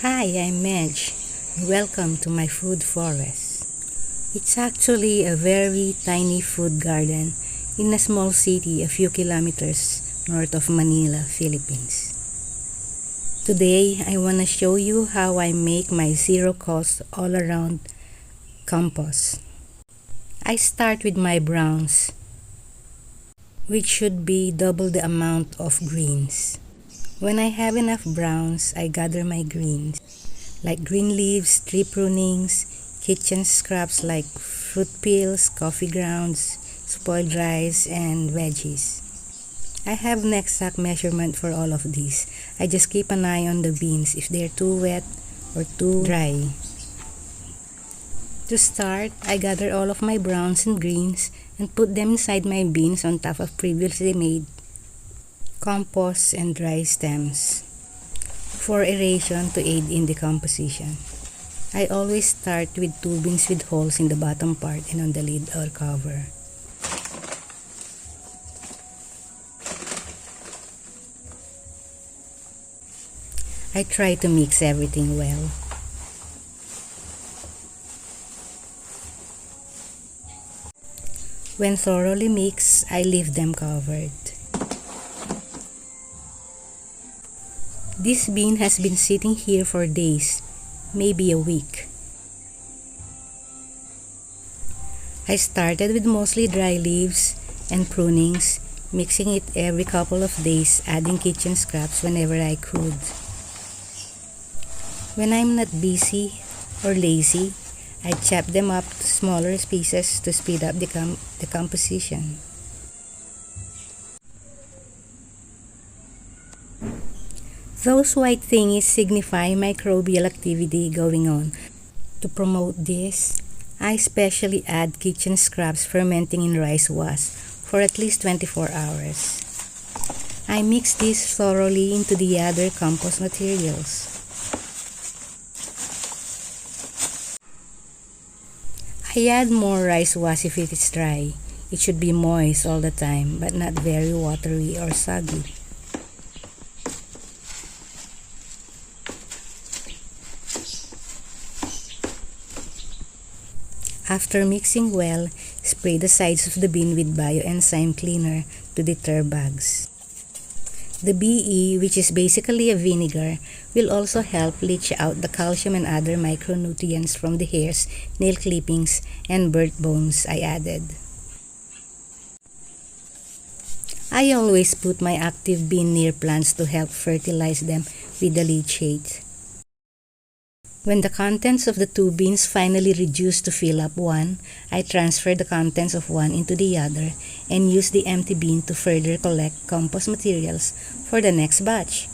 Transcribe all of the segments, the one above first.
Hi, I'm Medge. Welcome to my food forest. It's actually a very tiny food garden in a small city a few kilometers north of Manila, Philippines. Today, I want to show you how I make my zero-cost all-around compost. I start with my browns, which should be double the amount of greens. When I have enough browns, I gather my greens, like green leaves, tree prunings, kitchen scraps like fruit peels, coffee grounds, spoiled rice, and veggies. I have an exact measurement for all of these. I just keep an eye on the beans if they're too wet or too dry. To start, I gather all of my browns and greens and put them inside my bins on top of previously made compost and dry stems for aeration to aid in decomposition. I always start with 2 bins with holes in the bottom part and on the lid or cover. I try to mix everything well. When thoroughly mixed, I leave them covered. This bin has been sitting here for days, maybe a week. I started with mostly dry leaves and prunings, mixing it every couple of days, adding kitchen scraps whenever I could. When I'm not busy or lazy, I chop them up to smaller pieces to speed up decomposition. Those white thingies signify microbial activity going on. To promote this, I specially add kitchen scraps fermenting in rice wash for at least 24 hours. I mix this thoroughly into the other compost materials. I add more rice wash if it is dry. It should be moist all the time, but not very watery or soggy. After mixing well, spray the sides of the bin with bioenzyme cleaner to deter bugs. The BE, which is basically a vinegar, will also help leach out the calcium and other micronutrients from the hairs, nail clippings, and bird bones I added. I always put my active bin near plants to help fertilize them with the leachate. When the contents of the 2 bins finally reduce to fill up one, I transfer the contents of one into the other and use the empty bin to further collect compost materials for the next batch.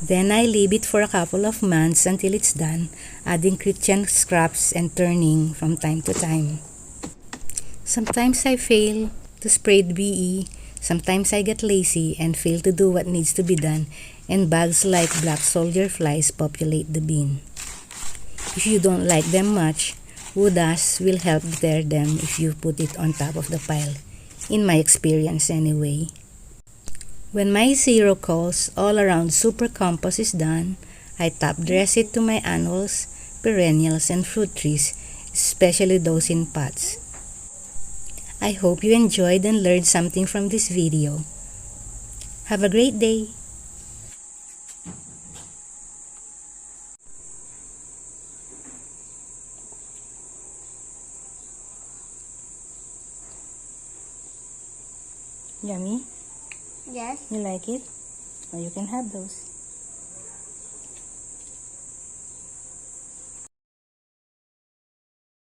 Then I leave it for a couple of months until it's done, adding kitchen scraps and turning from time to time. Sometimes I fail to spray the BE, sometimes I get lazy and fail to do what needs to be done, and bugs like black soldier flies populate the bin. If you don't like them much, wood ash will help deter them if you put it on top of the pile, in my experience anyway. When my zero-cost all-around super compost is done, I top dress it to my annuals, perennials, and fruit trees, especially those in pots. I hope you enjoyed and learned something from this video. Have a great day! Yummy? Yes. You like it? Or you can have those.